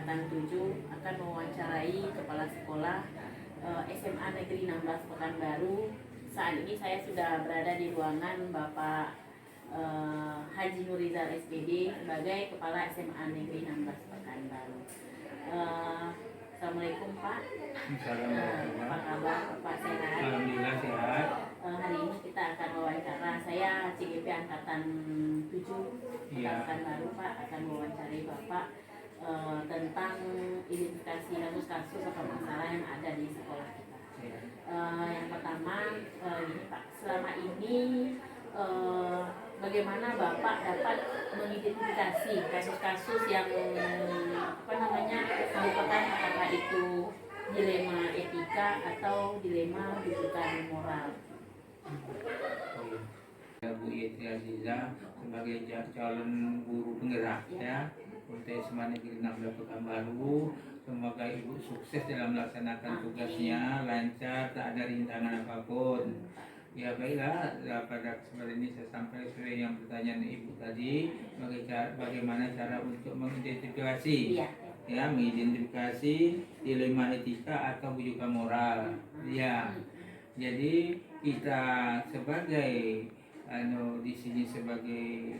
Angkatan 7 akan mewawancarai Kepala Sekolah SMA Negeri 16 Pekanbaru. Saat ini saya sudah berada di ruangan Bapak Haji Nurizal SPD sebagai Kepala SMA Negeri 16 Pekanbaru. Assalamualaikum Pak. Assalamualaikum. Apa kabar Pak, sehat? Alhamdulillah sehat. Hari ini kita akan wawancara. Saya CGP Angkatan 7 Pekanbaru Pak, akan mewawancari Bapak tentang identifikasi kasus-kasus atau masalah yang ada di sekolah kita. Yang pertama, gini Pak, selama ini bagaimana Bapak dapat mengidentifikasi kasus-kasus yang merupakan apakah itu dilema etika atau dilema rujukan moral? Bu Yeti Aziza sebagai calon guru penggerak ya untuk SMA Negeri 16 Pekanbaru. Semoga Ibu sukses dalam melaksanakan tugasnya, lancar, tak ada rintangan apapun. Ya baiklah, pada kesempatan ini saya sampaikan sesuai yang pertanyaan Ibu tadi, bagaimana cara untuk mengidentifikasi, mengidentifikasi dilema etika atau rujukan moral. Ya, jadi kita sebagai di sini sebagai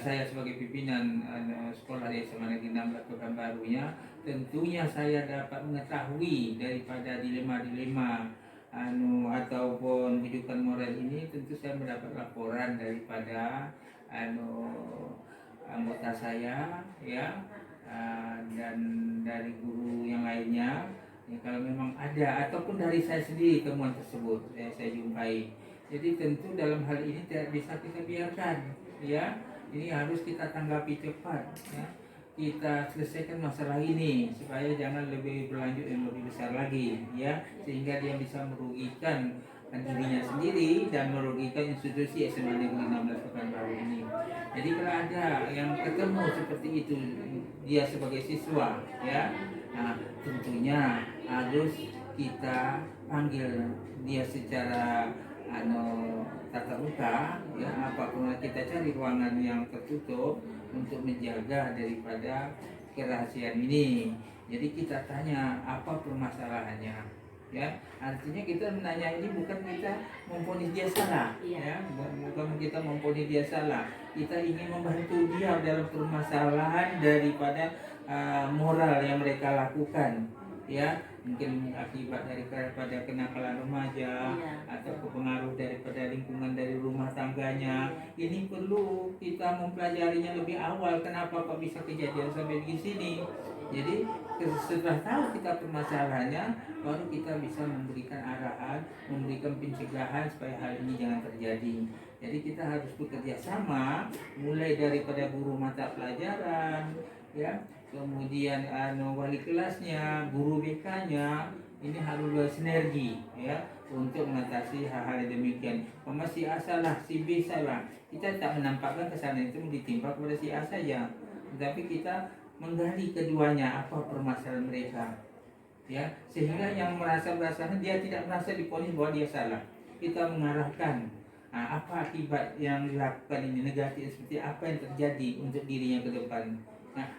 saya sebagai pimpinan sekolah di SMA Negeri 16 Pekanbarunya, tentunya saya dapat mengetahui daripada dilema-dilema ataupun rujukan moral ini. Tentu saya mendapat laporan daripada anggota saya dan dari guru yang lainnya. Kalau memang ada ataupun dari saya sendiri temuan tersebut saya jumpai. Jadi tentu dalam hal ini tidak bisa kita biarkan ini harus kita tanggapi cepat kita selesaikan masalah ini supaya jangan lebih berlanjut yang lebih besar lagi sehingga dia bisa merugikan dirinya sendiri dan merugikan institusi SMA Negeri 16 Pekanbaru ini. Jadi kalau ada yang ketemu seperti itu dia sebagai siswa tentunya harus kita panggil dia secara tatap muka apapun kita cari ruangan yang tertutup untuk menjaga daripada kerahasiaan ini. Jadi kita tanya apa permasalahannya artinya kita menanya ini bukan kita memvonis dia salah bukan kita memvonis dia salah, kita ingin membantu dia dalam permasalahan daripada moral yang mereka lakukan mungkin akibat daripada kenakalan remaja atau kepengaruh daripada lingkungan dari rumah tangganya. Ini perlu kita mempelajarinya lebih awal, kenapa kok bisa kejadian sampai di sini. Jadi setelah tahu kita permasalahannya, baru kita bisa memberikan arahan, memberikan pencegahan supaya hal ini jangan terjadi. Jadi kita harus bekerja sama, mulai daripada guru mata pelajaran kemudian wali kelasnya, guru BK-nya, ini harus bersinergi untuk mengatasi hal-hal yang demikian. Si A salah, si B salah, kita tak menampakkan kesalahan itu ditimpa kepada si A saja, tetapi kita menggali keduanya apa permasalahan mereka sehingga yang merasa bersalah dia tidak merasa diponis bahwa dia salah. Kita mengarahkan apa akibat yang dilakukan ini negatif, seperti apa yang terjadi untuk dirinya ke depan.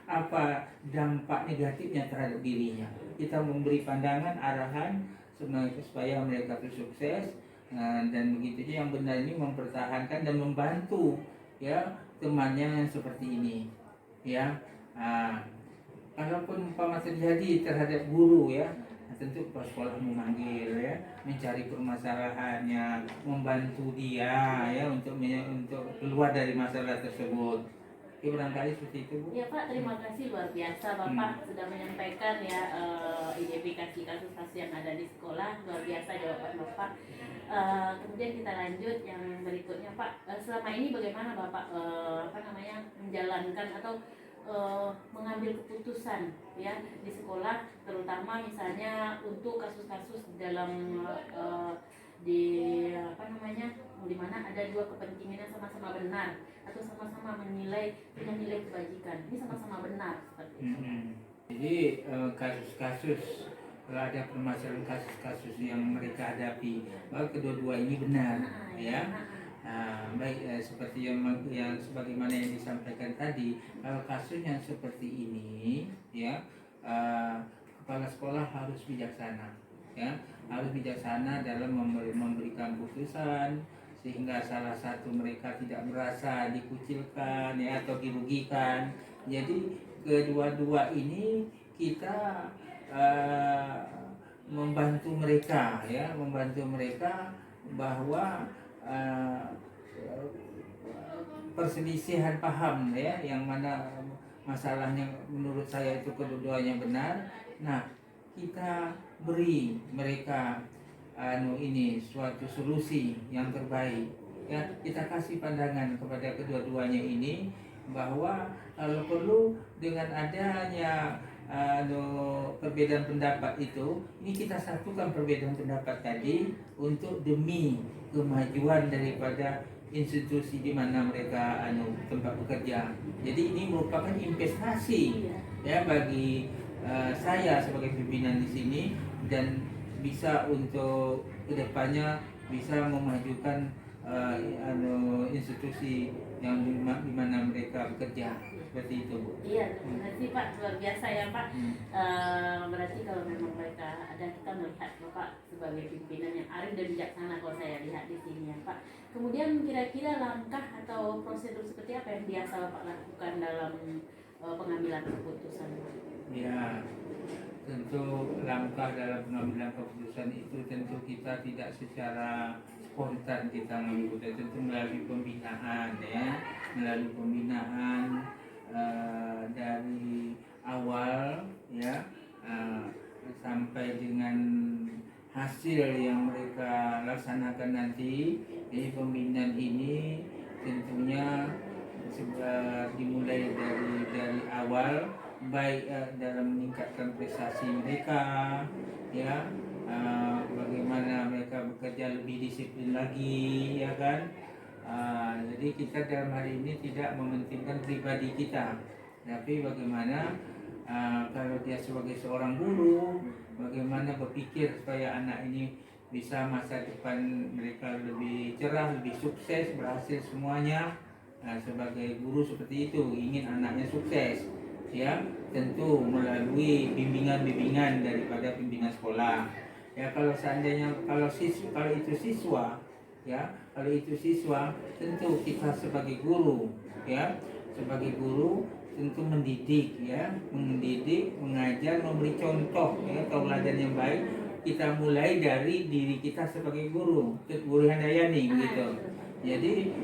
Apa dampak negatifnya terhadap dirinya. Kita memberi pandangan, arahan supaya mereka itu sukses dan begitu yang benar ini mempertahankan dan membantu temannya yang seperti ini kalaupun umpama terjadi terhadap guru tentu kepala sekolah memanggil mencari permasalahannya, membantu dia untuk keluar dari masalah tersebut. Barangkali seperti itu, Bu. Ya Pak, terima kasih luar biasa Bapak sudah menyampaikan identifikasi kasus-kasus yang ada di sekolah. Luar biasa jawaban Bapak. Kemudian kita lanjut yang berikutnya Pak. Selama ini bagaimana Bapak menjalankan atau mengambil keputusan di sekolah, terutama misalnya untuk kasus-kasus dalam di mana ada dua kepentingan yang sama-sama benar atau sama-sama punya nilai kebajikan. Ini sama-sama benar seperti itu. Jadi kasus-kasus, kalau ada permasalahan kasus-kasus yang mereka hadapi, bahwa kedua-dua ini benar baik seperti yang sebagaimana yang disampaikan tadi, kalau kasus yang seperti ini, ya kepala sekolah harus bijaksana, ya harus bijaksana dalam memberikan putusan sehingga salah satu mereka tidak merasa dikucilkan, ya atau dirugikan. Jadi kedua-dua ini kita membantu mereka, ya membantu mereka bahwa perselisihan paham, ya yang mana masalahnya menurut saya itu kedua-duanya benar. Nah, kita beri mereka ini suatu solusi yang terbaik, ya kita kasih pandangan kepada kedua-duanya ini bahwa kalau perlu dengan adanya perbedaan pendapat itu, ini kita satukan perbedaan pendapat tadi untuk demi kemajuan daripada institusi di mana mereka tempat bekerja. Jadi ini merupakan investasi, ya bagi saya sebagai pimpinan di sini, dan bisa untuk kedepannya bisa memajukan institusi yang di mana mereka bekerja, seperti itu, Bu. Iya, terima kasih Pak, luar biasa ya Pak. Berarti kalau memang mereka ada, kita melihat Bapak sebagai pimpinan yang arif dan bijaksana kalau saya lihat di sini ya Pak. Kemudian kira-kira langkah atau prosedur seperti apa yang biasa Bapak lakukan dalam pengambilan keputusan? Ya, tentu langkah dalam pengambilan keputusan itu tentu kita tidak secara spontan kita mengambil keputusan, tentu melalui pembinaan, ya melalui pembinaan dari awal, ya sampai dengan hasil yang mereka laksanakan nanti. Jadi pembinaan ini tentunya dimulai dari awal, baik dalam meningkatkan prestasi mereka, ya bagaimana mereka bekerja lebih disiplin lagi, ya kan. Jadi kita dalam hari ini tidak mementingkan pribadi kita, tapi bagaimana kalau dia sebagai seorang guru, bagaimana berpikir supaya anak ini bisa masa depan mereka lebih cerah, lebih sukses, berhasil semuanya. Sebagai guru seperti itu ingin anaknya sukses, ya tentu melalui bimbingan daripada pimpinan sekolah. Ya kalau seandainya kalau itu siswa, ya kalau itu siswa, tentu kita sebagai guru, ya sebagai guru tentu mendidik, ya mendidik, mengajar, memberi contoh, ya tauladan yang baik. Kita mulai dari diri kita sebagai guru Handayani, begitu. Jadi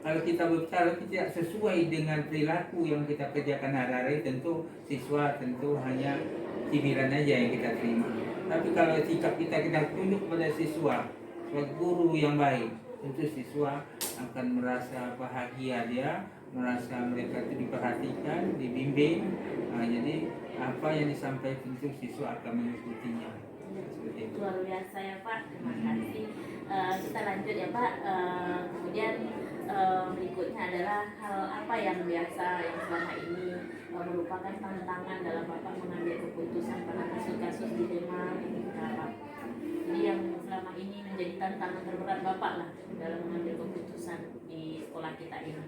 kalau kita berbicara tidak sesuai dengan perilaku yang kita kerjakan hari-hari, tentu siswa tentu hanya cibiran aja yang kita terima. Tapi kalau sikap kita tunjuk pada siswa sebagai guru yang baik, tentu siswa akan merasa bahagia, dia merasa mereka itu diperhatikan, dibimbing. Jadi apa yang disampaikan tentu siswa akan mengikutinya. Luar biasa ya Pak, terima kasih. Kita lanjut ya Pak. Kemudian berikutnya adalah hal apa yang biasa yang selama ini merupakan tantangan dalam Bapak mengambil keputusan pada kasus-kasus dilema Pak. Jadi yang selama ini menjadi tantangan terberat Bapak lah dalam mengambil keputusan di sekolah kita ini.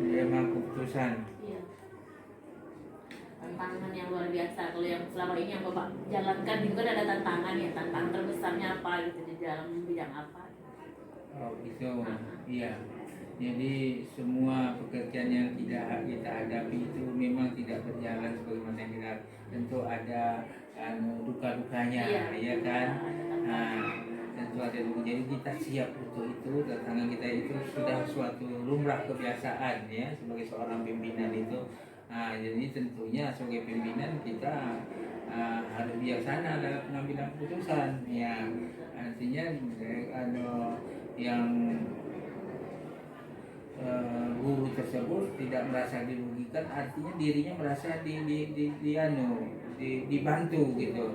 Dilema keputusan. Iya. Tantangan yang luar biasa. Kalau yang selama ini yang Bapak jalankan juga ada tantangan ya. Tantangan terbesarnya apa gitu di dalam bidang apa? Oh gitu, iya. Jadi semua pekerjaan yang tidak kita hadapi itu memang tidak berjalan sebagaimana yang kita, tentu ada duka-dukanya, ya kan. Tentu ada duka. Jadi kita siap untuk itu. Tantangan kita itu sudah suatu lumrah kebiasaan, ya sebagai seorang pimpinan itu. Jadi tentunya sebagai pimpinan kita harus bijaksana dalam pengambilan keputusan. Ya, artinya yang guru tersebut tidak merasa dirugikan, artinya dirinya merasa dibantu gitu,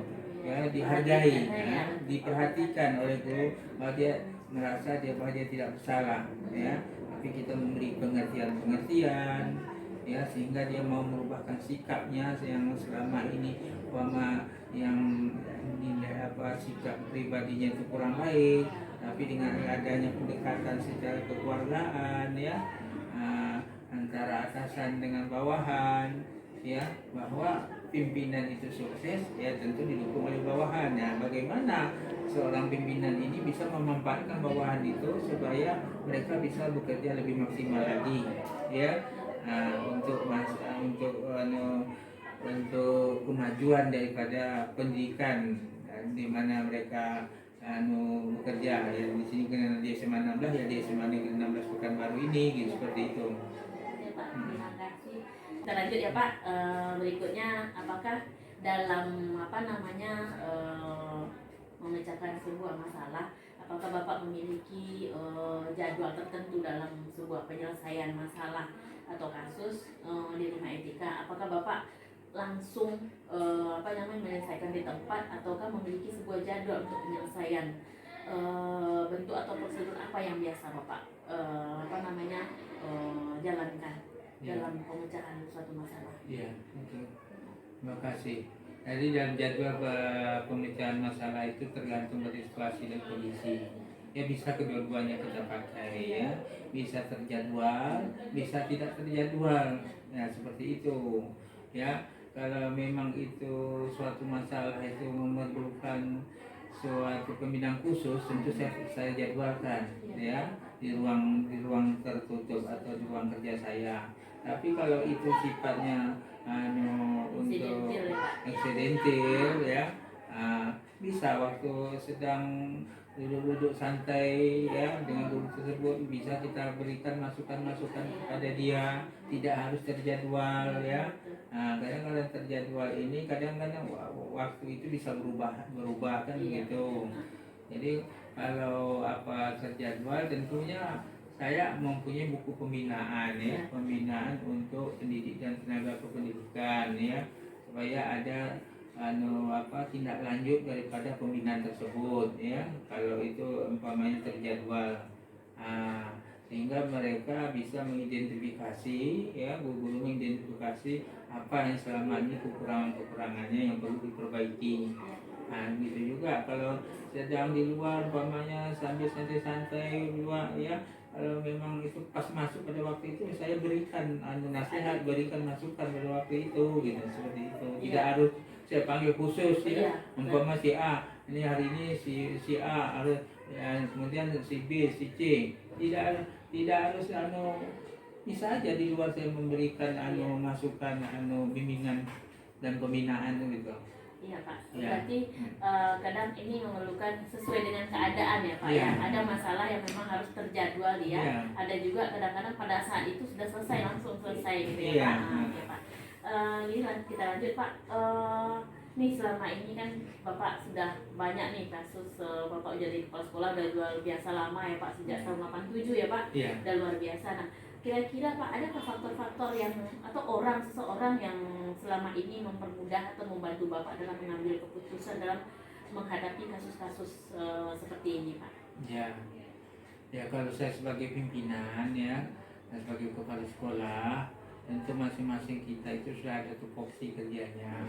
ya dihargai, ya, diperhatikan oleh guru, bahwa dia merasa bahwa dia tidak bersalah, ya. Tapi kita memberi pengertian, ya, sehingga dia mau merubahkan sikapnya yang selama ini umpama yang sikap pribadinya itu kurang baik, tapi dengan adanya pendekatan secara kekeluargaan, ya, antara atasan dengan bawahan, ya, bahwa pimpinan itu sukses, ya tentu didukung oleh bawahan. Nah, bagaimana seorang pimpinan ini bisa memanfaatkan bawahan itu supaya mereka bisa bekerja lebih maksimal lagi, ya, untuk kemajuan daripada pendidikan, di mana mereka bekerja, ya, di sini kan di SMA 16, ya di SMA Negeri 16 Pekanbaru ini, gitu, seperti itu. Ya Pak, terima kasih. Kita lanjut ya Pak. Berikutnya, apakah dalam memecahkan sebuah masalah, apakah Bapak memiliki jadwal tertentu dalam sebuah penyelesaian masalah atau kasus di rumah etika? Apakah Bapak langsung menyelesaikan di tempat, ataukah memiliki sebuah jadwal untuk penyelesaian bentuk atau prosedur apa yang biasa Bapak jalankan dalam pemecahan suatu masalah? Iya, betul. Terima kasih. Jadi dalam jadwal pemecahan masalah itu tergantung dari situasi dan kondisi. Ya, bisa kedua-duanya kita pakai, ya. Bisa terjadwal, bisa tidak terjadwal. Nah, seperti itu. Ya, kalau memang itu suatu masalah itu memerlukan suatu pembinaan khusus, tentu saya jadwalkan, ya, di ruang tertutup atau di ruang kerja saya. Tapi kalau itu sifatnya untuk eksidentil, ya, bisa waktu sedang duduk-duduk santai, ya, dengan guru tersebut bisa kita berikan masukan-masukan kepada dia, tidak harus terjadwal, ya. Kadang-kadang terjadwal ini kadang-kadang waktu itu bisa berubah kan, begitu. Jadi kalau terjadwal, tentunya saya mempunyai buku pembinaan, ya, pembinaan untuk pendidik dan tenaga kependidikan, ya, supaya ada tindak lanjut daripada pembinaan tersebut, ya, kalau itu umpamanya terjadwal, sehingga mereka bisa mengidentifikasi, ya, guru-guru mengidentifikasi apa yang selama ini kekurangannya yang perlu diperbaiki. Gitu juga kalau sedang di luar umpamanya sambil santai-santai di luar, ya, kalau memang itu pas masuk pada waktu itu, saya berikan nasihat, berikan masukan pada waktu itu, gitu, seperti itu. Tidak harus saya panggil khusus, ya, umpama si A, ini hari ini si A harus, ya, kemudian si B, si C, tidak harus bisa aja di luar saya memberikan masukan, bimbingan dan pembinaan, gitu. Iya Pak, berarti kadang ini memerlukan sesuai dengan keadaan, ya Pak, ya. Ada masalah yang memang harus terjadwal, ya. Ada juga kadang-kadang pada saat itu sudah selesai, langsung selesai, gitu, ya Pak. Ya, Pak. Ini kita lanjut Pak. Nih selama ini kan Bapak sudah banyak nih kasus, Bapak jadi kepala sekolah udah luar biasa lama, ya Pak, sejak tahun 87, ya Pak. Udah luar biasa. Nah, kira-kira Pak, ada faktor-faktor yang atau seseorang yang selama ini mempermudah atau membantu Bapak dalam mengambil keputusan dalam menghadapi kasus-kasus seperti ini, Pak? Ya, kalau saya sebagai pimpinan, ya, sebagai kepala sekolah, tentu masing-masing kita itu sudah ada tupoksi kerjanya.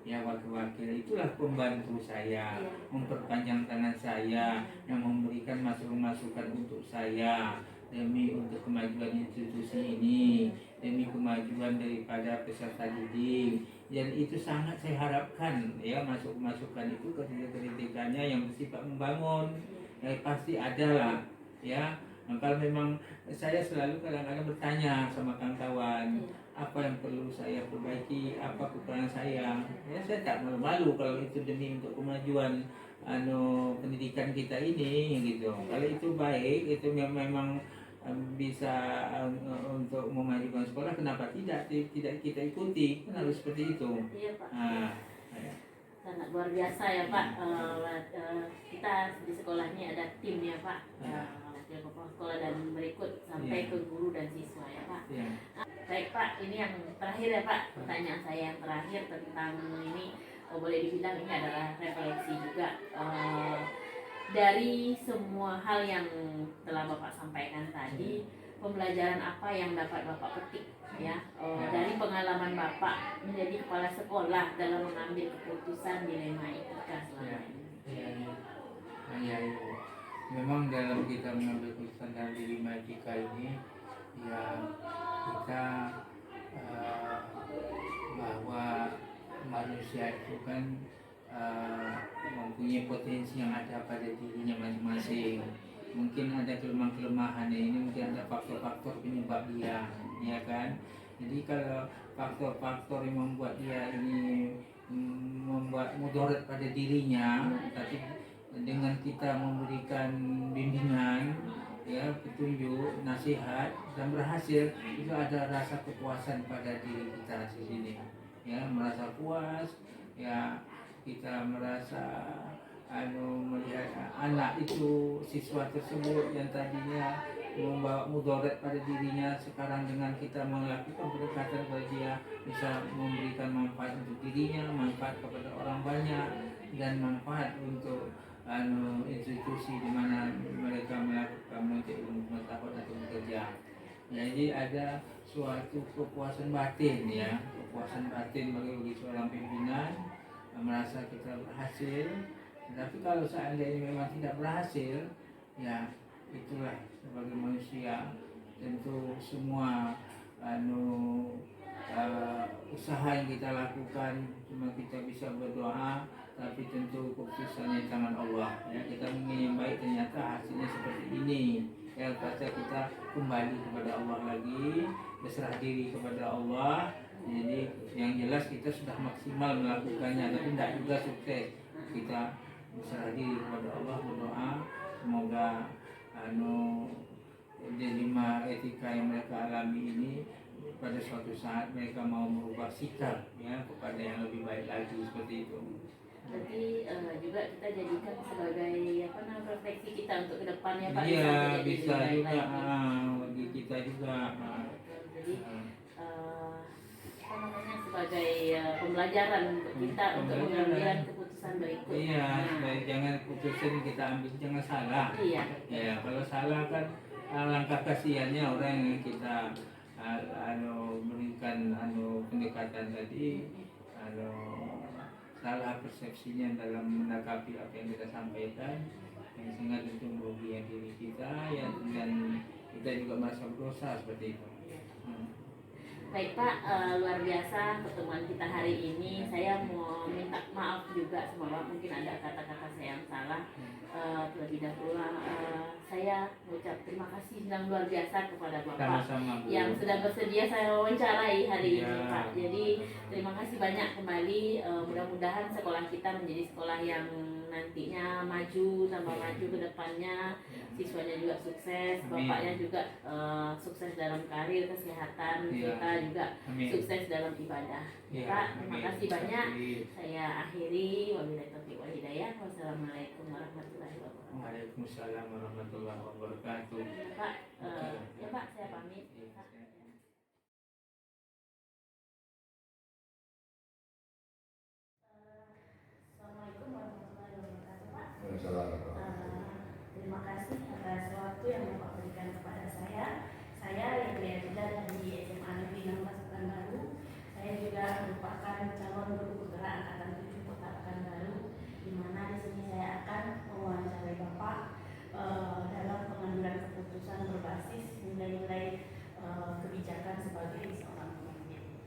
Ya, wakil-wakil itulah pembantu saya, memperpanjang tangan saya, yang memberikan masukan-masukan untuk saya, demi untuk kemajuan institusi ini, demi kemajuan daripada peserta didik. Dan itu sangat saya harapkan, ya, masukan itu kritikannya yang bersifat membangun, ya, pasti ada lah, ya. Kalau memang saya selalu kadang-kadang bertanya sama kawan-kawan, apa yang perlu saya perbaiki, apa kekurangan saya, ya, saya tak malu-malu kalau itu demi untuk kemajuan pendidikan kita ini, gitu. Kalau itu baik, itu memang bisa untuk memajukan sekolah, kenapa tidak kita ikuti, kan harus seperti itu. Iya Pak. Sangat luar biasa, ya Pak. Kita di sekolah ini ada tim, ya Pak, wakil kepala sekolah dan berikut sampai ke guru dan siswa, ya Pak. Baik Pak, ini yang terakhir, ya Pak, pertanyaan saya yang terakhir tentang ini, boleh dibilang ini adalah refleksi juga. Dari semua hal yang telah Bapak sampaikan tadi, pembelajaran apa yang dapat Bapak petik ya, dari pengalaman Bapak menjadi kepala sekolah dalam mengambil keputusan dilema etika selama ini. Ya, Ibu. Memang dalam kita mengambil keputusan dalam dilema etika ini, ya kita bahwa manusia itu kan mempunyai potensi yang ada pada dirinya masing-masing. Mungkin ada kelemahan-kelemahannya ini, mungkin ada faktor-faktor penyebab dia, ya kan? Jadi kalau faktor-faktor yang membuat dia ini membuat mudarat pada dirinya, tapi dengan kita memberikan bimbingan, ya, petunjuk, nasihat, dan berhasil, itu ada rasa kepuasan pada diri kita di sini, ya, merasa puas, ya, kita merasa melihat anak itu, siswa tersebut yang tadinya membawa mudarat pada dirinya, sekarang dengan kita melakukan pendekatan kepada dia bisa memberikan manfaat untuk dirinya, manfaat kepada orang banyak, dan manfaat untuk institusi di mana mereka melakukan menuntut ilmu pengetahuan atau bekerja. Jadi ada suatu kepuasan batin, ya, kepuasan batin bagi seorang pimpinan, merasa kita berhasil. Tapi kalau seandainya memang tidak berhasil, ya itulah sebagai manusia tentu semua usaha yang kita lakukan cuma kita bisa berdoa, tapi tentu keputusannya di tangan Allah, ya. Kita ingin yang baik, ternyata hasilnya seperti ini, ya, kata kita kembali kepada Allah lagi, berserah diri kepada Allah. Jadi yang jelas kita sudah maksimal melakukannya, tapi tidak juga sukses. Kita berserah diri kepada Allah, berdoa semoga dilema etika yang mereka alami ini pada suatu saat mereka mau merubah sikap, ya, kepada yang lebih baik lagi, seperti itu. Berarti juga kita jadikan sebagai refleksi kita untuk kedepannya Pak. Iya, bisa juga bagi kita juga. Jadi sebagai pembelajaran untuk kita untuk mengambil keputusan berikutnya. Iya, jangan keputusan kita ambil jangan salah. Iya. Ya, kalau salah kan langkah kasihannya orang yang kita berikan pendekatan tadi, salah persepsinya dalam menanggapi apa yang kita sampaikan, yang sehingga tentu merugikan diri kita, ya, dan kita juga merasa berdosa seperti itu. Baik Pak, luar biasa pertemuan kita hari ini. Saya mau minta maaf juga, semoga mungkin ada kata-kata saya yang salah. Terlebih dahulu saya mengucap terima kasih yang luar biasa kepada Bapak. Sama-sama, Bu, yang sudah bersedia saya wawancarai hari ya, ini Pak. Jadi terima kasih banyak kembali. Mudah-mudahan sekolah kita menjadi sekolah yang nantinya maju, tambah maju ke depannya. Siswanya juga sukses, bapaknya juga sukses dalam karir, kesehatan, kita juga sukses dalam ibadah. Pak, terima kasih banyak. Saya akhiri, wabillahi taufiq wal hidayah. Wassalamualaikum warahmatullahi wabarakatuh. Waalaikumsalam warahmatullahi wabarakatuh. Pak, ya Pak, saya pamit. Assalamualaikum warahmatullahi wabarakatuh, Pak. Terima kasih atas waktu yang Bapak berikan kepada saya. Saya yang dari SMA Negeri 16 Pekanbaru. Saya juga merupakan calon guru penggerak angkatan 7 Kota Pekanbaru, di mana di sini saya akan mewawancarai Bapak dalam pengambilan keputusan berbasis nilai-nilai kebijakan sebagai seorang pemimpin.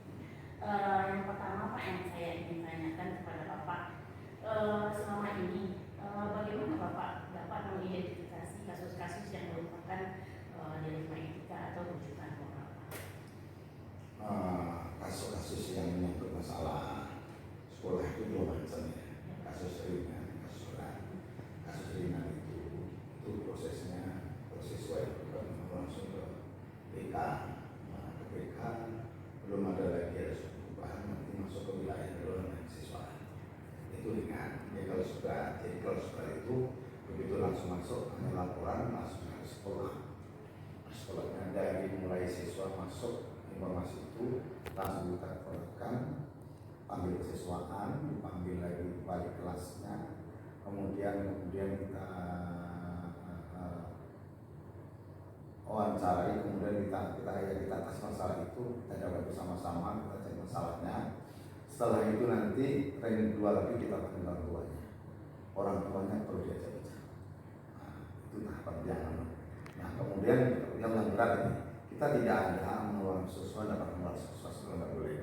Yang pertama Pak, yang saya ingin tanyakan kepada Bapak, selama ini bagaimana Bapak dapat mengidentifikasi kasus-kasus yang merupakan dilema etika atau rujukan moral? Kasus-kasus yang menyangkut masalah sekolah itu dua macam, ya. Kasus ringan, kasus berat. Kasus ringan itu prosesnya proses langsung ke PK, ke PK belum ada lagi ada perubahan, nanti masuk ke wilayah keluarga siswa. Itu ringan. Ya, kalau sudah itu begitu langsung masuk hanya laporan langsung ke sekolah. Sekolahnya dari mulai siswa masuk informasi itu langsung kita perhatikan, panggil kesiswaan, dipanggil lagi balik kelasnya, kemudian kita wawancarai, kemudian kita atas masalah itu, kita jawab bersama-sama, kita cari masalahnya. Setelah itu nanti ranking 2 lagi kita panggil orang tuanya perlu diajak bicara. Nah, itu tahapan yang nah kemudian yang berat ini, kita tidak ada mengeluarkan siswa dapat mengeluarkan siswa nggak boleh,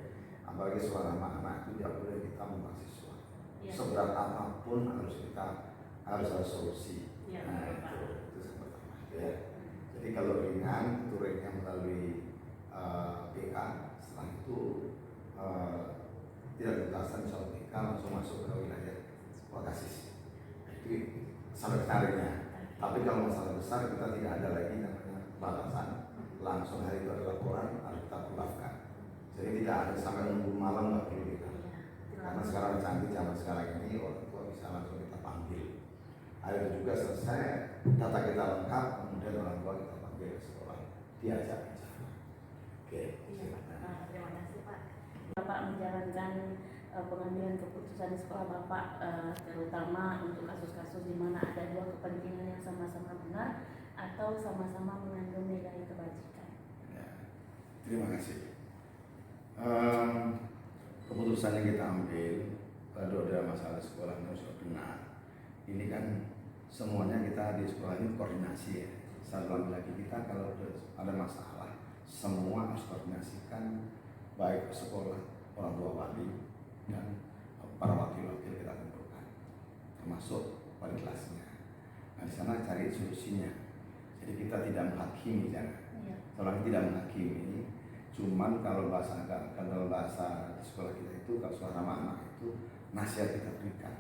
apalagi suara anak-anak itu tidak boleh kita mengeluarkan siswa. Seberat apapun harus ada solusi. Nah, itu yang pertama ya. Jadi kalau ringan itu ringan melalui PK, setelah itu tidak kejelasan soal PK langsung masuk ke wilayah sekolah kasih. Itu sampai tariknya. Tapi kalau masalah besar kita tidak ada lagi namanya batasan, langsung hari itu ada laporan harus kita pulangkan. Jadi tidak ada sampai nunggu malam nggak perlu kita. Karena sekarang canggih zaman sekarang ini orang tua bisa langsung kita panggil. Akhirnya juga selesai data kita lengkap, kemudian orang tua kita panggil ke sekolah, diajak bicara. Oke. Terima kasih Pak. Bapak menjalankan pengambilan keputusan di sekolah Bapak, terutama untuk kasus-kasus di mana ada dua kepentingan yang sama-sama benar atau sama-sama mengandung nilai kebajikan. Ya, terima kasih. Keputusan yang kita ambil kalau ada masalah sekolah sudah benar. Ini kan semuanya kita di sekolah ini koordinasi ya. Satu lagi kita kalau ada masalah semua harus koordinasikan, baik sekolah, orang tua wali dan para wakil-wakil kita kumpulkan, termasuk wali kelasnya. Nah di sana cari solusinya. Jadi kita tidak menghakimi, jangan. Kalau tidak menghakimi, cuman kalau bahasa sekolah kita itu kalau suara anak itu nasihat kita berikan.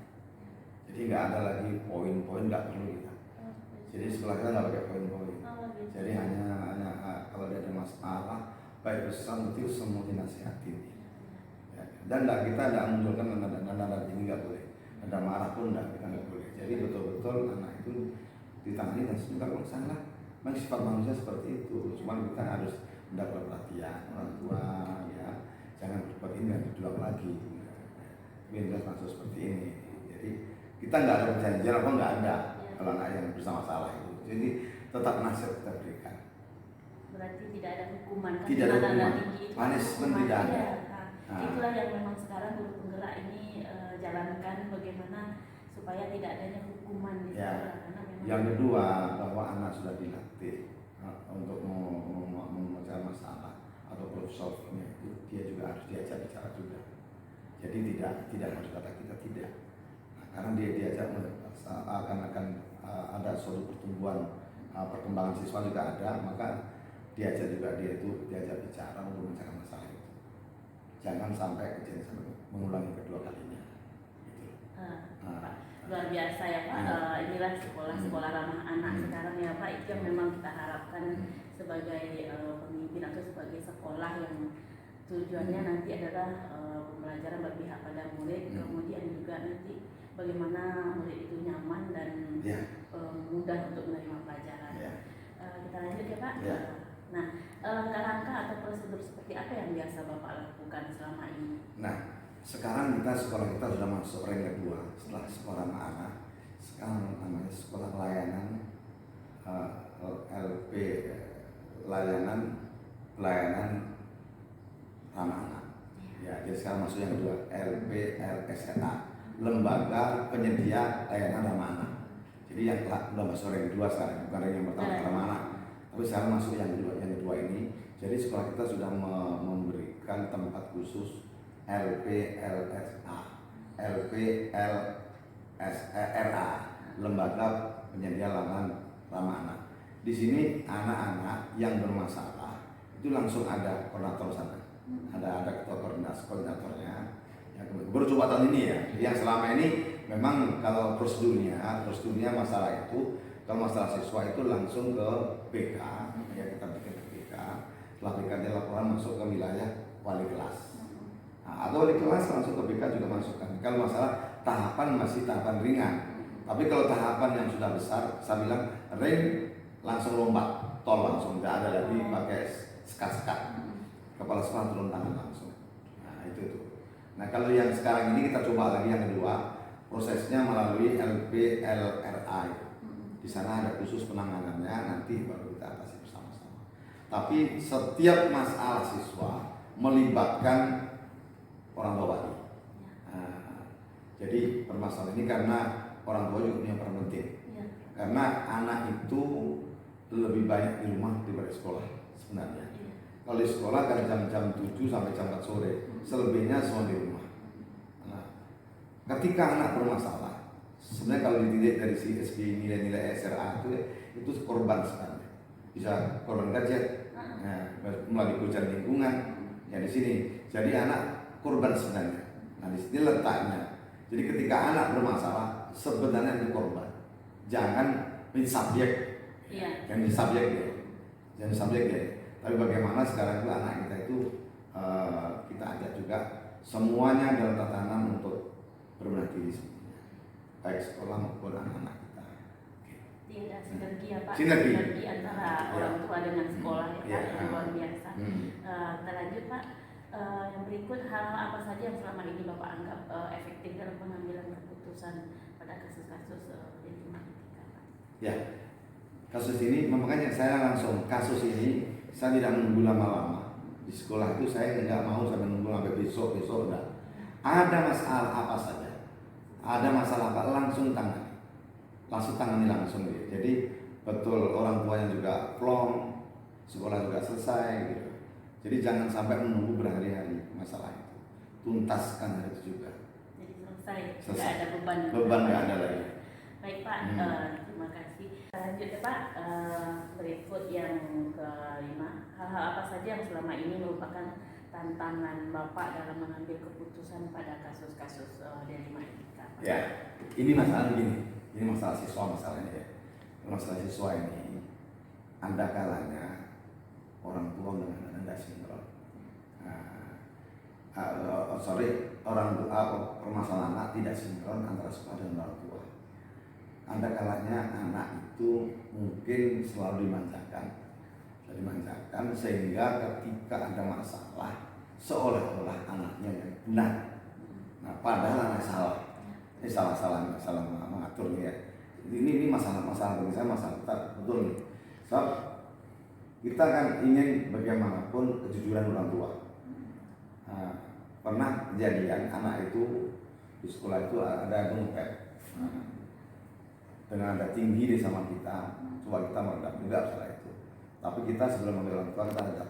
Jadi nggak ada lagi poin-poin, nggak perlu kita. Jadi sekolah kita nggak pakai poin-poin. Jadi hanya kalau ada masalah baik besar kecil semua dinasihatin. Ya. Dan kita tidak munculkan nada ini nggak boleh. Nada marah pun kita nggak boleh. Jadi betul-betul anak itu ditangani dan sebentar kalau salah. Memang sifat manusia seperti itu. Cuman kita harus mendapat perhatian orang tua ya. Jangan berbuat ini dan berjuang lagi. Biar masuk seperti ini. Jadi kita nggak ada perjanjian apa nggak ada kalau anak yang bersama salah itu. Jadi tetap nasihat kita berikan. Berarti tidak ada hukuman kan? Tidak ada hukuman. Punishment tidak ada. Itulah yang memang sekarang guru penggerak ini jalankan bagaimana supaya tidak adanya hukuman di sekolah. Karena memang yang kedua bahwa anak sudah dilatih untuk memecah masalah atau problem solvingnya itu dia juga harus diajak bicara juga. Jadi tidak harus kata kita tidak. Nah, karena dia diajak akan ada suatu pertumbuhan perkembangan siswa juga ada, maka diajak juga dia bicara untuk mencari masalah itu. Jangan sampai kejadian sampai mengulangi kedua kalinya. Gitu. Luar biasa ya Pak. Inilah sekolah ramah anak sekarang ya Pak. Itu yang memang kita harapkan sebagai pemimpin atau sebagai sekolah yang tujuannya nanti adalah pembelajaran berpihak pada murid, kemudian juga nanti bagaimana murid itu nyaman dan mudah untuk menerima pelajaran. Kita lanjut ya Pak. Nah, langkah-langkah atau prosedur seperti apa yang biasa Bapak lakukan selama ini? Nah, sekarang sekolah kita sudah masuk rank kedua setelah sekolah anak-anak. Sekarang namanya sekolah layanan LP, pelayanan ramah anak. Ya, jadi sekarang masuk yang kedua LPLSNA, lembaga penyedia layanan ramah anak. Jadi yang sudah masuk rank kedua sekarang, bukan rank yang pertama ramah anak. Tapi sekarang masuk yang kedua ini. Jadi sekolah kita sudah memberikan tempat khusus LPLSA, LPLSRA, lembaga penyedia layanan ramah anak. Di sini anak-anak yang bermasalah itu langsung ada koordinator sana, ada ketua koordinatornya. Yang baru coba tahun ini ya. Yang selama ini memang kalau prosedurnya masalah itu, kalau masalah siswa itu langsung ke BK, ya kita bikin ke BK. Setelah BK dia laporan masuk ke wilayah wali kelas. Nah, atau wali kelas langsung ke BK juga masukkan. Kalau masalah tahapan masih tahapan ringan. Tapi kalau tahapan yang sudah besar, saya bilang ring langsung lompat, tol langsung, nggak ada lagi pakai sekat-sekat. Kepala sekolah turun tangan langsung. Nah itu tuh. Nah kalau yang sekarang ini kita coba lagi yang kedua, prosesnya melalui LPLRA. Di sana ada khusus penanganannya, nanti baru kita atasi bersama-sama. Tapi setiap masalah siswa melibatkan orang tua wali. Nah, jadi permasalahan ini karena orang tua juga punya peran penting. Ya. Karena anak itu lebih banyak di rumah daripada sekolah sebenarnya. Ya. Kalau di sekolah kan jam 7 sampai jam 4 sore, selebihnya semua di rumah. Nah, ketika anak bermasalah, sebenarnya kalau dididik dari segi nilai-nilai SRA itu korban sebenarnya. Bisa korban gadget, melalui ujian lingkungan, ya di sini. Jadi anak korban sebenarnya. Nah di sini letaknya. Jadi ketika anak bermasalah, sebenarnya itu korban. Jangan menjadi subjek, jangan menjadi subjek ya, jangan subjek ya. Tapi bagaimana sekarang itu anak kita itu kita ajak juga semuanya dalam tatanan untuk berbenah diri sebenarnya, baik sekolah maupun anak-anak kita. Tidak sinergi ya Pak, Sinergi antara orang tua dengan sekolah ya Pak, yang luar biasa. Kita lanjut Pak, yang berikut hal apa saja yang selama ini Bapak anggap efektif dalam pengambilan keputusan pada kasus-kasus etika Pak? Ya, kasus ini makanya saya langsung kasus ini saya tidak menunggu lama-lama. Di sekolah itu saya tidak mau sampai menunggu sampai besok enggak. Ada masalah apa saja, ada masalah apa langsung tangani langsung gitu. Jadi betul orang tuanya juga plong, sekolah juga selesai gitu. Jadi jangan sampai menunggu berhari-hari masalah itu, tuntaskan hari itu juga. Jadi selesai. Tidak ada beban nggak ada lagi. Baik Pak, terima kasih. Lanjut ya Pak, berikut yang kelima, hal-hal apa saja yang selama ini merupakan tantangan Bapak dalam mengambil keputusan pada kasus-kasus dilema etika Pak? Ya, ini masalah begini. Ini masalah siswa masalahnya ya. Masalah siswa ini ada kalanya orang tua dengan anak tidak sinkron. Orang tua permasalahan anak tidak sinkron antara sekolah dan orang tua. Ada kalanya anak itu mungkin selalu dimanjakan sehingga ketika ada masalah seolah-olah anaknya yang benar. Nah, padahal anak salah. Ini salah mengatur ya. Ini masalah bagi saya, masalah kita betul nih. Sebab kita kan ingin bagaimanapun kejujuran orang tua. Nah, pernah kejadian anak itu di sekolah itu ada dompet. Dengan ada tinggi di sama kita, coba kita meredam juga masalah itu. Tapi kita sebelum mengambil orang tua kita ada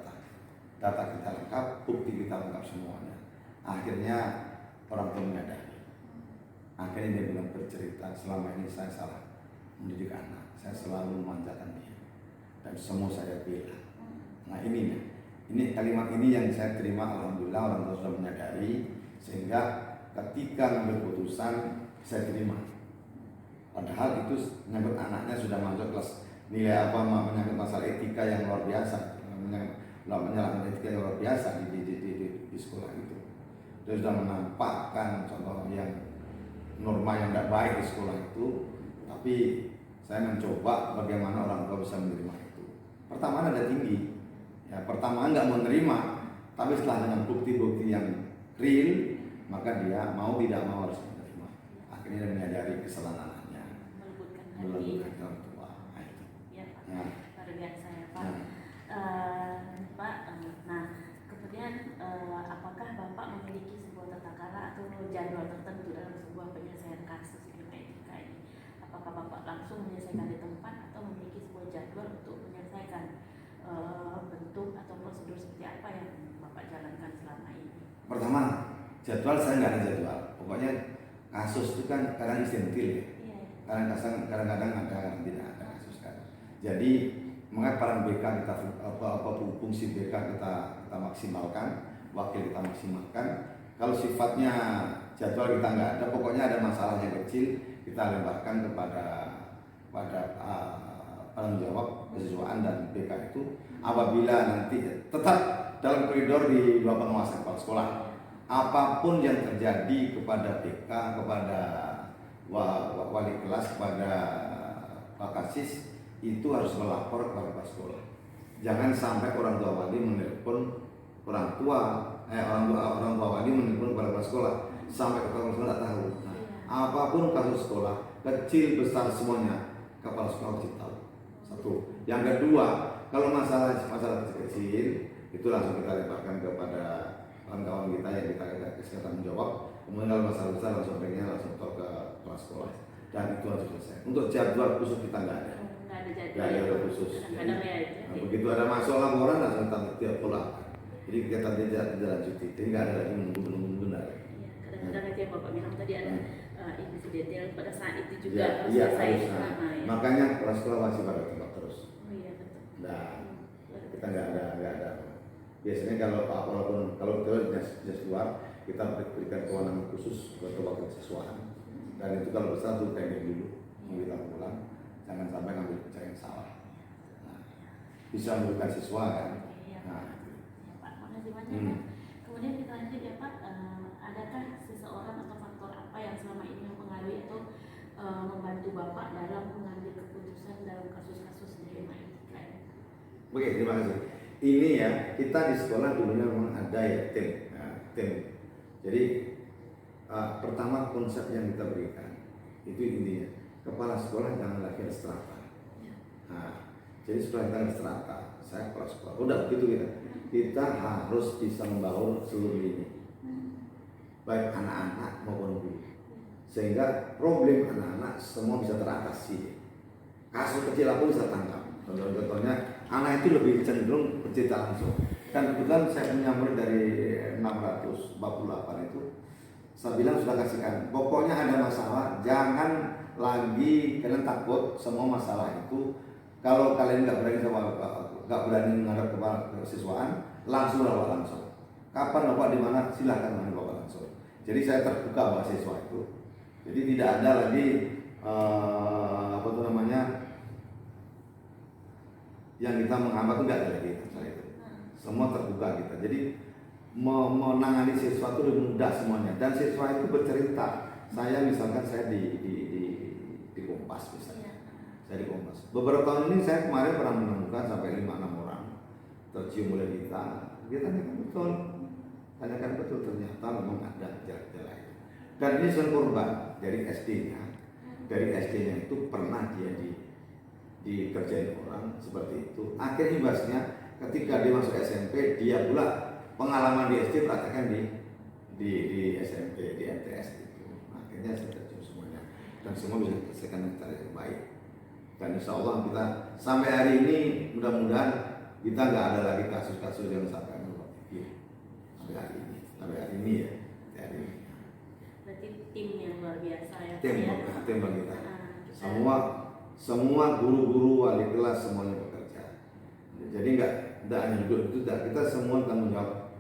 data kita lengkap, bukti kita lengkap semuanya. Akhirnya orang tua menyadari. Akhirnya dia bilang bercerita, selama ini saya salah mendidik anak, saya selalu memanjakan dia dan semua saya bela. Nah ini kalimat ini yang saya terima, alhamdulillah orang tua sudah menyadari sehingga ketika mengambil keputusan saya terima. Padahal itu menyangkut anaknya sudah masuk kelas nilai apa, menyangkut masalah etika yang luar biasa, menyalahkan etika yang luar biasa di sekolah itu. Dia sudah menampakkan contoh yang norma yang tidak baik di sekolah itu, tapi saya mencoba bagaimana orang tua bisa menerima itu. Pertama ada tinggi, ya pertama nggak mau menerima, tapi setelah dengan bukti-bukti yang real, maka dia mau tidak mau harus menerima. Akhirnya dia menyadari kesalahan anaknya, melembutkan orang tua. Ya Pak, luar biasa ya Pak. Pak, nah kemudian apakah Bapak memiliki sebuah tata cara atau jadwal tertentu dalam sebuah penyelesaian kasus dilema etika ini? Apakah Bapak langsung menyelesaikan di tempat atau memiliki sebuah jadwal untuk menyelesaikan bentuk atau prosedur seperti apa yang Bapak jalankan selama ini? Pertama, jadwal saya nggak ada jadwal. Pokoknya kasus itu kan kadang istimewa ya. Kadang-kadang ada, tidak ada kasus kan. Jadi mengapa peran BK kita fungsi BK kita maksimalkan, wakil kita maksimalkan. Kalau sifatnya jadwal kita nggak ada, pokoknya ada masalah yang kecil kita lemparkan kepada penanggung jawab kesiswaan dan BK itu. Apabila nanti tetap dalam koridor di bawah pengawasan kepala sekolah, apapun yang terjadi kepada BK, kepada wali kelas, kepada Pak Kasis itu harus melapor kepada kepala sekolah. Jangan sampai orang tua wali menelpon orang tua wali menelpon kepada kepala sekolah sampai kepala sekolah tidak tahu. Nah, apapun kasus sekolah, kecil besar semuanya kepala sekolah harus tahu. Satu. Yang kedua, Kalau masalah kecil-kecil itu langsung kita lemparkan kepada kawan-kawan kita yang kita kasih tanggung jawab. Kemudian kalau masalah besar langsung langsung ke kepala sekolah dan itu harus selesai. Untuk jadwal khusus kita nggak ada. Nggak ada jadwal. Nggak ada khusus. Kadang-kadang ya. Nah, begitu ada masuk laporan langsung kita pulang. Jadi kegiatan tidak lanjuti. Jadi nggak ada lagi menunggu benar. Iya, kadang-kadang aja Bapak bilang tadi ada industri detail pada saat itu juga Ya, harus iya, selesai. harus. Ya. Makanya kepala sekolah masih pada tempat terus. Oh iya betul. Nah, kita nggak ada. Biasanya kalau kita jelas luar, kita berikan kewenangan khusus buat wakil siswaan. Dan itu kalau besar tuh pending dulu, kita pulang, jangan sampai ngambil keputusan yang salah. Nah, bisa merugikan siswa kan. Iya. Nah, Ya, Pak, makasih banyak Pak. Kemudian kita lanjut ya Pak, adakah seseorang atau faktor apa yang selama ini mempengaruhi atau membantu Bapak dalam mengambil keputusan dalam kasus-kasus dilema etika ini? Oke, terima kasih. Ini ya, kita di sekolah dulunya memang ada ya tim. Nah, tim. Jadi pertama konsep yang kita berikan itu intinya kepala sekolah jangan lagi ada strata. Nah, jadi setelah kita ada strata, saya kepala sekolah. Udah begitu kita harus bisa membangun seluruh ini, baik anak-anak maupun guru, sehingga problem anak-anak semua bisa teratasi. Kasus kecil aku bisa tangkap. Contohnya anak itu lebih cenderung bercerita langsung. Dan kebetulan saya punya murid dari 648 itu, saya bilang sudah kasihkan. Pokoknya ada masalah, jangan lagi kalian takut semua masalah itu. Kalau kalian nggak berani menghadap kepala kesiswaan, langsung rawat langsung. Kapan bapak di mana silahkan menghadap bapak langsung. Jadi saya terbuka sama siswa itu. Jadi tidak ada lagi yang kita menghambat itu nggak ada lagi masalah itu. Semua terbuka kita. Jadi menangani siswa itu lebih mudah semuanya. Dan siswa itu bercerita. Saya misalkan saya di Kompas misalnya. Saya di Kompas. Beberapa tahun ini saya kemarin pernah menemukan sampai 5-6 orang tercium oleh kita. Kita tanyakan betul. Tanyakan betul ternyata memang ada gejala itu. Dan ini soal korban dari SD-nya. Dari SD-nya itu pernah dia dikerjain orang seperti itu. Akhirnya imbasnya ketika dia masuk SMP, dia pula pengalaman di SD praktekkan di SMP, di MTS itu. Akhirnya saya terjun semuanya dan semua bisa diselesaikan dengan cara yang baik. Dan insya Allah kita sampai hari ini mudah-mudahan kita nggak ada lagi kasus-kasus yang sampai berpikir sampai hari ini ya. Hari ini. Berarti tim yang luar biasa ya. Tim kita. Semua guru-guru wali kelas semuanya bekerja. Jadi nggak hanya duduk itu, kita semua tanggung jawab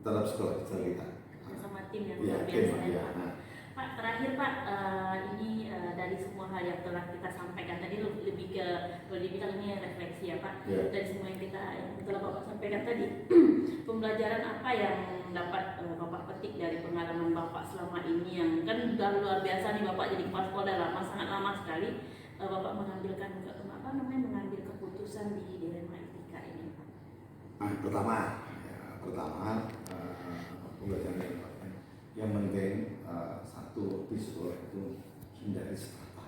terhadap sekolah kita. Sama tim yang Ya, luar biasa tim, ya. ya. Pak, terakhir Pak, ini dari semua hal yang telah kita sampaikan tadi lebih ke boleh dibilang ini refleksi ya Pak. Ya. Dari semua yang telah Bapak sampaikan tadi, pembelajaran apa yang dapat Bapak petik dari pengalaman Bapak selama ini yang kan sudah luar biasa nih Bapak jadi kepala sekolah udah lama, sangat lama sekali Bapak mengambil keputusan di dilema etika ini Pak. Pertama pembelajaran yang penting satu di sekolah itu hindari strata.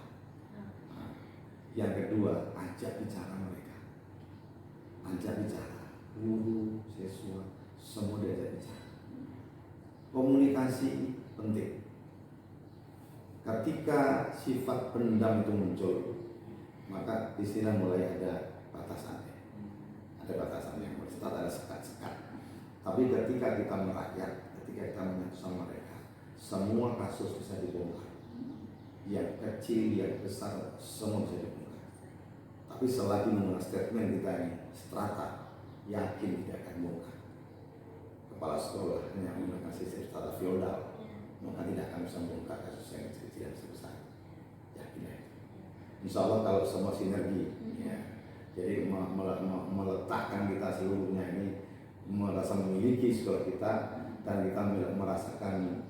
Yang kedua, ajak bicara mereka. Guru, siswa, semua diajak bicara. Komunikasi penting. Ketika sifat pendam itu muncul, maka istilah mulai ada batasannya. Ada batasannya, ada sekat-sekat. Tapi ketika kita merakyat, ketika kita menyatu sama mereka, semua kasus bisa dibongkar. Yang kecil, yang besar, semua bisa dibongkar. Tapi selagi mengenai statement kita ini strata, yakin tidak akan bongkar. Kepala sekolah hanya menggunakan sistem strata feodal, maka tidak akan bisa membongkar kasus yang kecil dan besar. Yakin ya. Insya Allah kalau semua sinergi, ya, jadi meletakkan kita seluruhnya ini merasa memiliki sekolah kita dan kita merasakan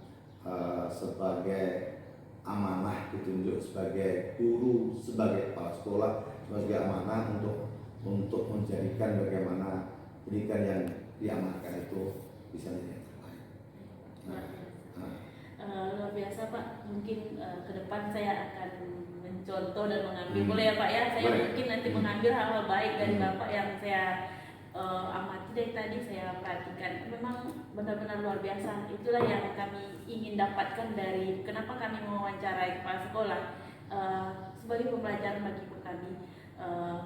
sebagai amanah ditunjuk sebagai guru, sebagai kepala sekolah, sebagai amanah untuk menjadikan bagaimana pendidikan yang diamankan itu bisa menjadi yang terbaik. Luar biasa Pak, mungkin ke depan saya akan mencontoh dan mengambil. Boleh ya Pak ya, saya Boleh. mungkin nanti mengambil hal-hal baik dari Bapak yang saya amati dari tadi, saya perhatikan. Memang benar-benar luar biasa. Itulah yang kami ingin dapatkan dari kenapa kami mewawancarai kepala sekolah sebagai pembelajaran bagi kami.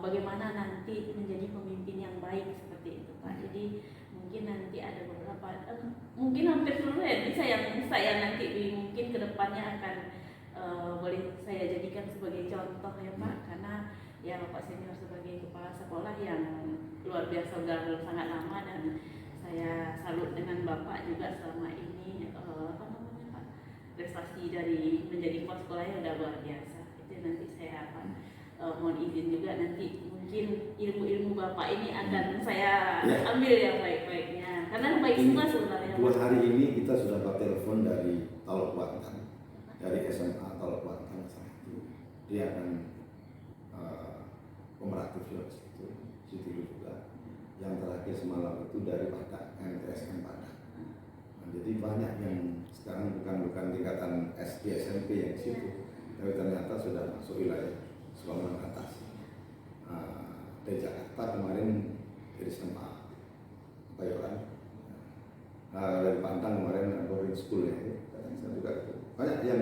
Bagaimana nanti menjadi pemimpin yang baik seperti itu Pak. Jadi mungkin nanti ada beberapa mungkin hampir seluruh ya saya nanti mungkin kedepannya akan boleh saya jadikan sebagai contoh ya Pak, karena ya Bapak senior sebagai kepala sekolah yang luar biasa sudah sangat lama, dan saya salut dengan Bapak juga selama ini apa namanya Pak, prestasi dari menjadi kepala sekolah yang sudah luar biasa. Itu nanti saya akan mohon izin juga nanti mungkin ilmu-ilmu Bapak ini akan saya ambil yang baik-baiknya, karena baik semua sebenarnya. 2 hari ini kita sudah dapat telepon dari Talok Banten, dari SMA Talok Banten itu. Dia akan kooperatif juga situ juga. Yang terakhir semalam itu dari Padang, MTSN Padang. Nah, jadi banyak yang sekarang bukan tingkatan SD SMP yang di situ, tapi ternyata sudah masuk wilayah sekolah atas. Dari Jakarta kemarin dari SMA Bayoran, dari Pantang kemarin boarding school ya, saya juga banyak yang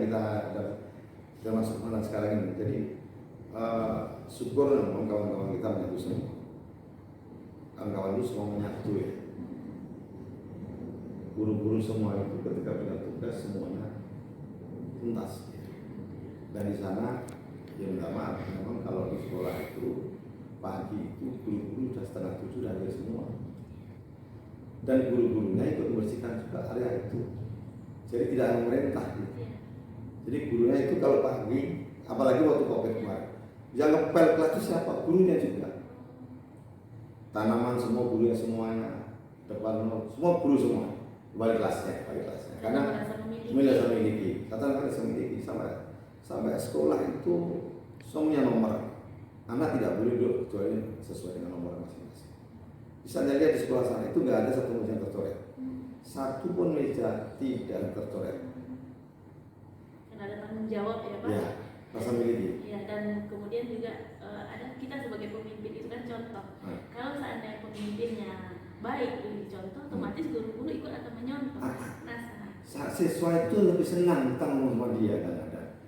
kita masuk mana sekarang ini. Jadi syukur kawan-kawan kita menyatu semua, kawan-kawan itu semua menyatu ya, guru-guru semua itu ketika punya tugas semuanya tuntas ya. Dan di sana ya minta maaf, memang kalau di sekolah itu pagi itu guru-guru sudah 6:30 sudah ada semua, dan guru-gurunya ikut membersihkan juga area itu, jadi tidak ada memerintah gitu. Jadi gurunya itu kalau pagi, apalagi waktu COVID kemarin, yang ngepel kelas itu siapa? Gurunya juga. Tanaman semua gurunya semuanya, depan semua guru semua, balik kelasnya. Karena merasa memiliki, katakan memiliki sampai sekolah itu semuanya nomor. Anak tidak boleh duduk kecuali sesuai dengan nomor masing-masing. Bisa lihat di sekolah sana itu nggak ada satu meja yang tercoret, satu pun meja tidak tercoret. Karena ada tanggung jawab ya Pak. Ya, rasa memiliki. Ya, dan kemudian juga ada kita sebagai pemimpin itu kan contoh. Kalau seandainya pemimpinnya baik dicontoh, otomatis guru-guru ikut akan menyontoh. Nah, siswa itu lebih senang kita ngomong sama dia kan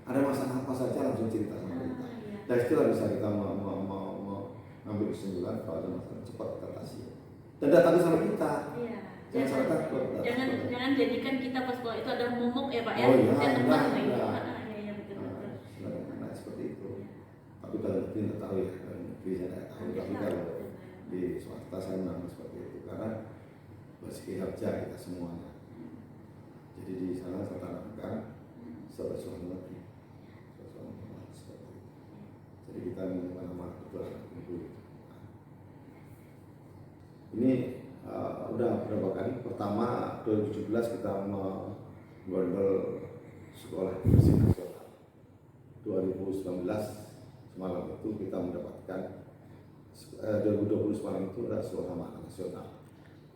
ada masalah apa saja langsung cerita sama kita. Dan itulah bisa kita mengambil kesimpulan kalau ada masalah cepat kita atasi. Dan datang sama kita. Iya. Jangan sampai takut. Jangan jadikan kita pas sekolah itu adalah momok ya Pak ya. Oh iya, Saya teman iya, gitu. iya. Iya betul. Nah, seperti itu. Tapi kalau negeri tidak tahu ya, negeri saya tidak tahu. Tapi kalau di swasta saya menang seperti itu karena berkinerja kita semuanya. Jadi di sana saya tanamkan sesuatu negeri. Jadi kita mana-mana betul itu. Ini udah berapa kali? Pertama 2017 kita menggondol sekolah bersih nasional. 2019 semalam itu kita mendapatkan 2020 semalam itu adalah sekolah makna nasional.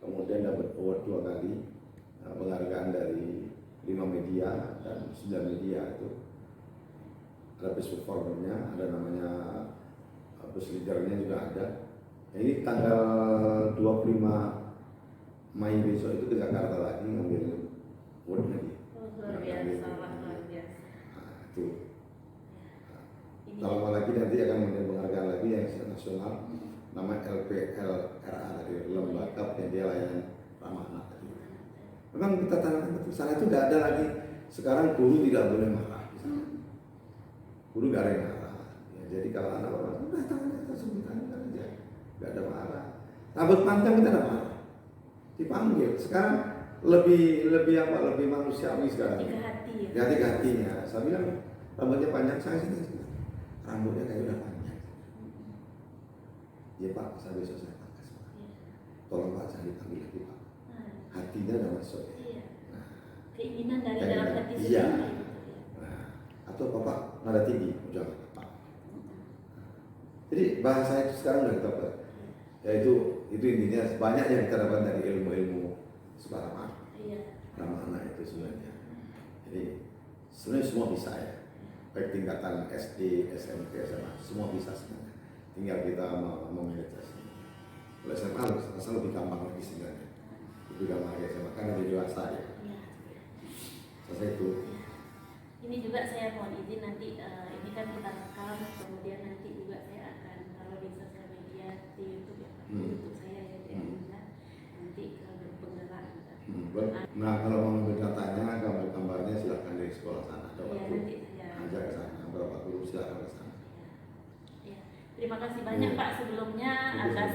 Kemudian dapat award 2 kali, penghargaan dari 5 media dan 9 media itu. Ada best performernya, ada namanya best leadernya juga ada. Ini tanggal 25 Mei besok itu ke Jakarta lagi ngambil award lagi. Luar biasa. Nah, itu. Kalau lagi nanti akan menjadi penghargaan lagi yang nasional, nama LPLRA dari Lembaga Pendidikan Layanan Ramah Anak. Memang kita tanamkan betul. Sana itu tidak ada lagi. Sekarang guru tidak boleh marah. Guru gak ada yang marah. Ya, jadi kalau anak orang udah tangan atas sebentar aja, gak ada marah. Rambut panjang kita ada marah, dipanggil. Sekarang lebih manusiawi sekarang. Tiga hati ya. Ganti hatinya. Saya bilang rambutnya panjang, saya sih rambutnya kayak udah panjang. Ya Pak, saya besok saya pangkas Pak. Tolong Pak saya dipanggil lagi Pak. Hatinya udah masuk. Iya. Keinginan dari Kayak dalam hati iya. sendiri. Nah, atau Bapak nada tinggi, jangan Pak. Jadi bahasa itu sekarang udah kita buat. Ya itu intinya banyak yang kita dapat dari ilmu-ilmu sekarang Iya. ramah anak itu sebenarnya. Jadi sebenarnya semua bisa ya. baik tingkatan SD, SMP, SMA, semua bisa sebenarnya. Tinggal kita memanage. Kalau SMA rasa lebih gampang lagi sebenarnya, lebih gampang lagi SMA karena lebih dewasa ya. Iya. Selesai itu. Ini juga saya mohon izin nanti ini kan kita rekam, kemudian nanti juga saya akan kalau di sosial media di YouTube ya Pak, di YouTube saya ya di Indonesia nanti berpenggerak gitu. Nah kalau mau ngambil datanya, gambar-gambarnya silakan dari sekolah sana. Ada Iya waktu nanti saya. ajak ke sana, berapa guru silakan ke sana. Ya. Terima kasih banyak Iya. Pak sebelumnya Iya. atas